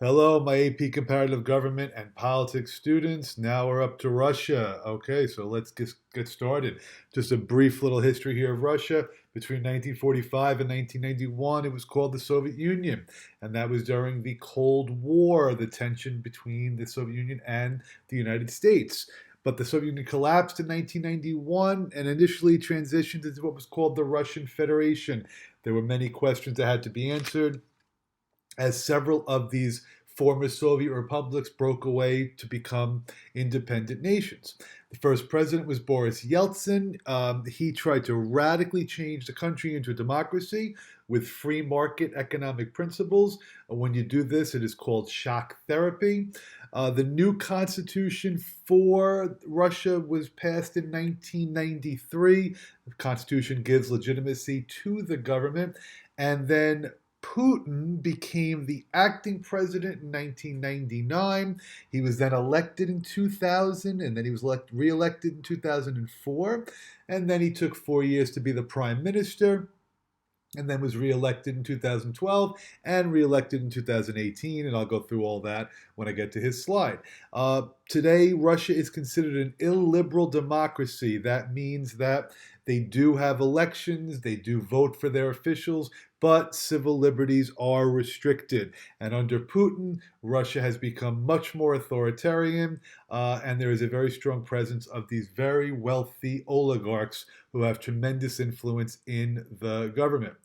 Hello, my AP Comparative Government and Politics students. Now we're up to Russia. Okay, so let's get started. Just a brief little history here of Russia. Between 1945 and 1991, it was called the Soviet Union, and that was during the Cold War, the tension between the Soviet Union and the United States. But the Soviet Union collapsed in 1991 and initially transitioned into what was called the Russian Federation. There were many questions that had to be answered as several of these former Soviet republics broke away to become independent nations. The first president was Boris Yeltsin. He tried to radically change the country into a democracy with free market economic principles. When you do this, it is called shock therapy. The new constitution for Russia was passed in 1993. The constitution gives legitimacy to the government. And then Putin became the acting president in 1999. He was then elected in 2000, and then he was re-elected in 2004. And then he took 4 years to be the prime minister, and then was re-elected in 2012 and re-elected in 2018, and I'll go through all that when I get to his slide. Today, Russia is considered an illiberal democracy. That means that they do have elections, they do vote for their officials, but civil liberties are restricted. And under Putin, Russia has become much more authoritarian, and there is a very strong presence of these very wealthy oligarchs who have tremendous influence in the government.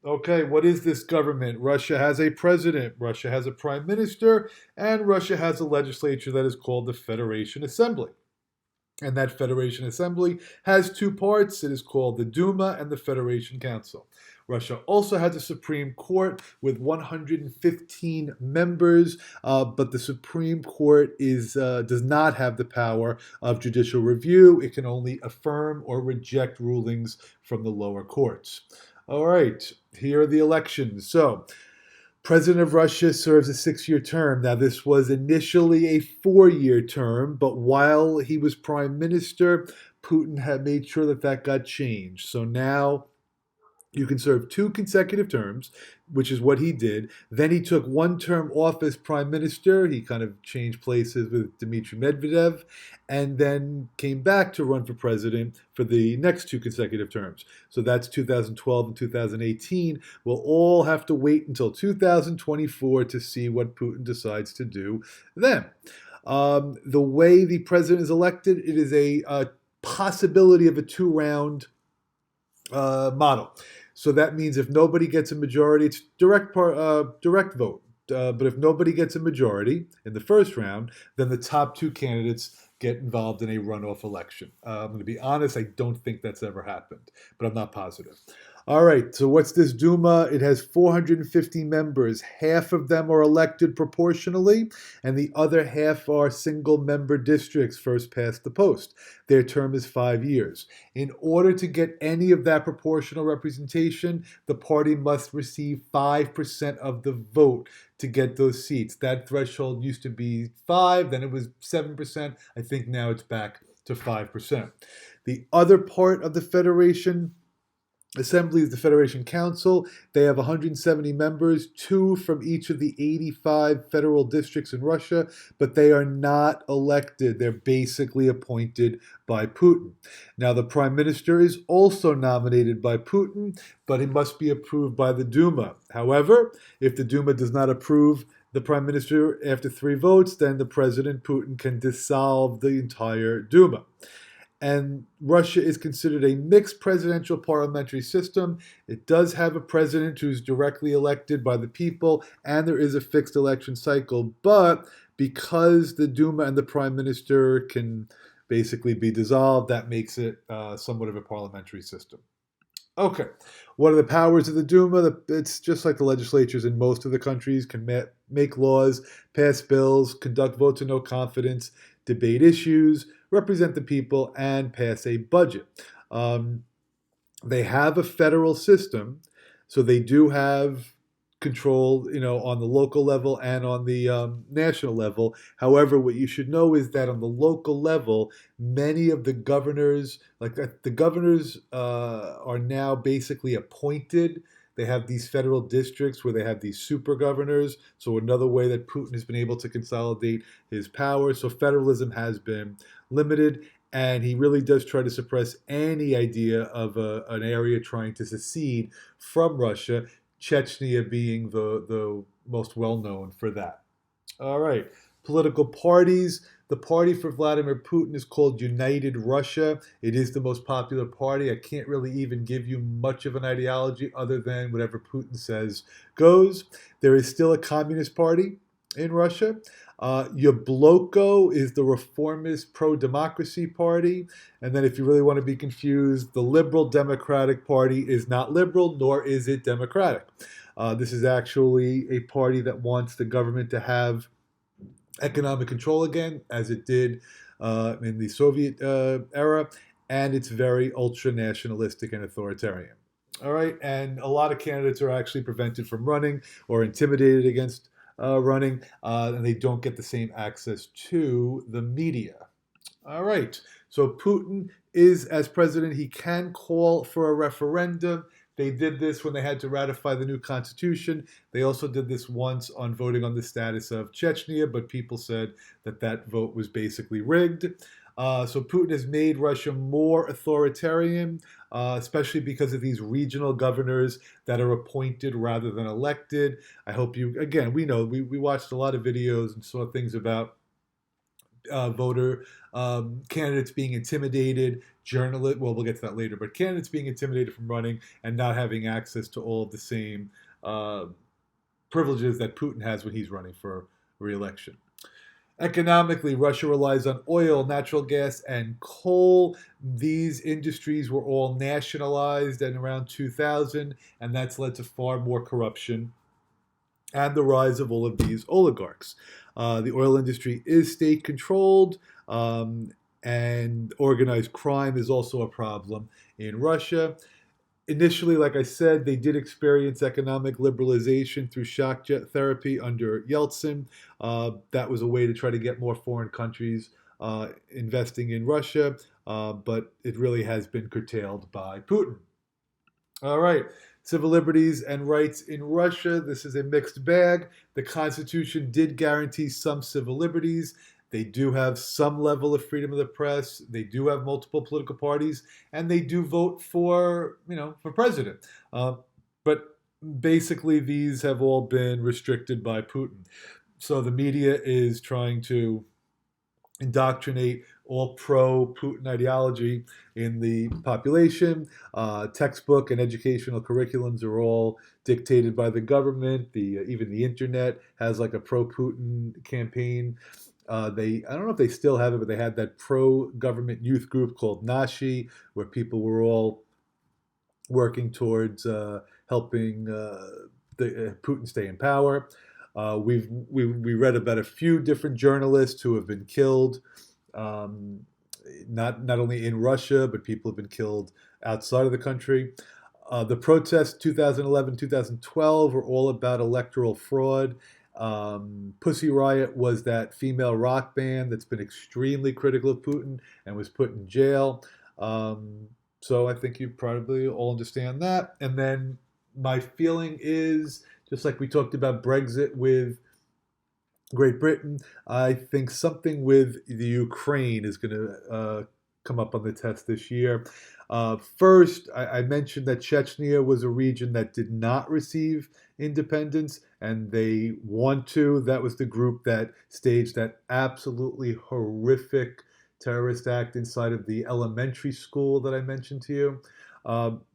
Okay, what is this government? Russia has a president, Russia has a prime minister, and Russia has a legislature that is called the Federation Assembly. And that Federation Assembly has two parts. It is called the Duma and the Federation Council. Russia also has a Supreme Court with 115 members, but the Supreme Court does not have the power of judicial review. It can only affirm or reject rulings from the lower courts. All right, here are the elections. So, President of Russia serves a 6-year term. Now, this was initially a 4-year term, but while he was prime minister, Putin had made sure that that got changed. So now you can serve 2 consecutive terms, which is what he did. Then he took 1 term off as prime minister. He kind of changed places with Dmitry Medvedev, and then came back to run for president for the next 2 consecutive terms. So that's 2012 and 2018. We'll all have to wait until 2024 to see what Putin decides to do then. The way the president is elected, it is a possibility of a 2-round model. So that means if nobody gets a majority, it's direct vote. But if nobody gets a majority in the first round, then the top 2 candidates get involved in a runoff election. I'm going to be honest, I don't think that's ever happened, but I'm not positive. All right, so what's this Duma? It has 450 members. Half of them are elected proportionally, and the other half are single-member districts, first past the post. Their term is 5 years. In order to get any of that proportional representation, the party must receive 5% of the vote to get those seats. That threshold used to be 5, then it was 7%. I think now it's back to 5%. The other part of the Federation Assembly is the Federation Council. They have 170 members, 2 from each of the 85 federal districts in Russia, but they are not elected. They're basically appointed by Putin. Now, the prime minister is also nominated by Putin, but it must be approved by the Duma. However, if the Duma does not approve the prime minister after 3 votes, then the president, Putin, can dissolve the entire Duma. And Russia is considered a mixed presidential parliamentary system. It does have a president who's directly elected by the people, and there is a fixed election cycle. But because the Duma and the prime minister can basically be dissolved, that makes it somewhat of a parliamentary system. Okay, what are the powers of the Duma? It's just like the legislatures in most of the countries can make laws, pass bills, conduct votes of no confidence, debate issues, represent the people, and pass a budget. They have a federal system, so they do have control, on the local level and on the national level. However, what you should know is that on the local level, many of the governors, are now basically appointed. They have these federal districts where they have these super governors. So another way that Putin has been able to consolidate his power. So federalism has been limited, and he really does try to suppress any idea of an area trying to secede from Russia, Chechnya being the most well known for that. All right. Political parties. The party for Vladimir Putin is called United Russia. It is the most popular party. I can't really even give you much of an ideology other than whatever Putin says goes. There is still a communist party in Russia. Yabloko is the reformist pro-democracy party. And then if you really want to be confused, the Liberal Democratic Party is not liberal, nor is it democratic. This is actually a party that wants the government to have economic control again, as it did in the Soviet era, and it's very ultra-nationalistic and authoritarian. All right, and a lot of candidates are actually prevented from running or intimidated against running, and they don't get the same access to the media. All right, so Putin is, as president, he can call for a referendum. They did this when they had to ratify the new constitution. They also did this once on voting on the status of Chechnya, but people said that that vote was basically rigged. So Putin has made Russia more authoritarian, especially because of these regional governors that are appointed rather than elected. I hope you, again, we know, we watched a lot of videos and saw things about voter candidates being intimidated, journalists, well, we'll get to that later, but candidates being intimidated from running and not having access to all of the same privileges that Putin has when he's running for re-election. Economically, Russia relies on oil, natural gas, and coal. These industries were all nationalized in around 2000, and that's led to far more corruption and the rise of all of these oligarchs. The oil industry is state controlled, and organized crime is also a problem in Russia. Initially, like I said, they did experience economic liberalization through shock therapy under Yeltsin. That was a way to try to get more foreign countries investing in Russia, but it really has been curtailed by Putin. All right. Civil liberties and rights in Russia. This is a mixed bag. The Constitution did guarantee some civil liberties. They do have some level of freedom of the press. They do have multiple political parties, and they do vote for, for president. But basically, these have all been restricted by Putin. So the media is trying to indoctrinate all pro-Putin ideology in the population. Textbook and educational curriculums are all dictated by the government. Even the internet has like a pro-Putin campaign. I don't know if they still have it, but they had that pro-government youth group called Nashi, where people were all working towards helping Putin stay in power. We read about a few different journalists who have been killed, not only in Russia, but people have been killed outside of the country. The protests 2011, 2012 were all about electoral fraud. Pussy Riot was that female rock band that's been extremely critical of Putin and was put in jail. So I think you probably all understand that. And then my feeling is, just like we talked about Brexit with Great Britain, I think something with the Ukraine is going to come up on the test this year. First, I mentioned that Chechnya was a region that did not receive independence, and they want to. That was the group that staged that absolutely horrific terrorist act inside of the elementary school that I mentioned to you.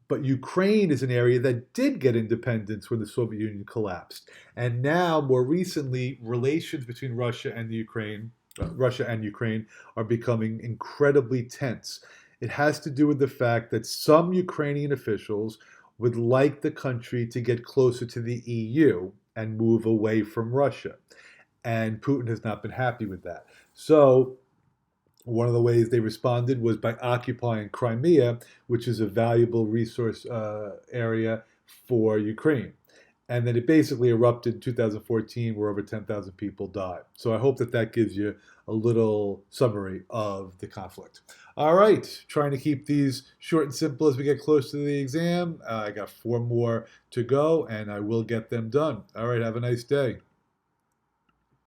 But Ukraine is an area that did get independence when the Soviet Union collapsed. And now, more recently, relations between Russia and Ukraine are becoming incredibly tense. It has to do with the fact that some Ukrainian officials would like the country to get closer to the EU and move away from Russia. And Putin has not been happy with that. So one of the ways they responded was by occupying Crimea, which is a valuable resource area for Ukraine. and then it basically erupted in 2014 where over 10,000 people died. So I hope that that gives you a little summary of the conflict. All right, trying to keep these short and simple as we get close to the exam. I got 4 more to go, and I will get them done. All right, have a nice day.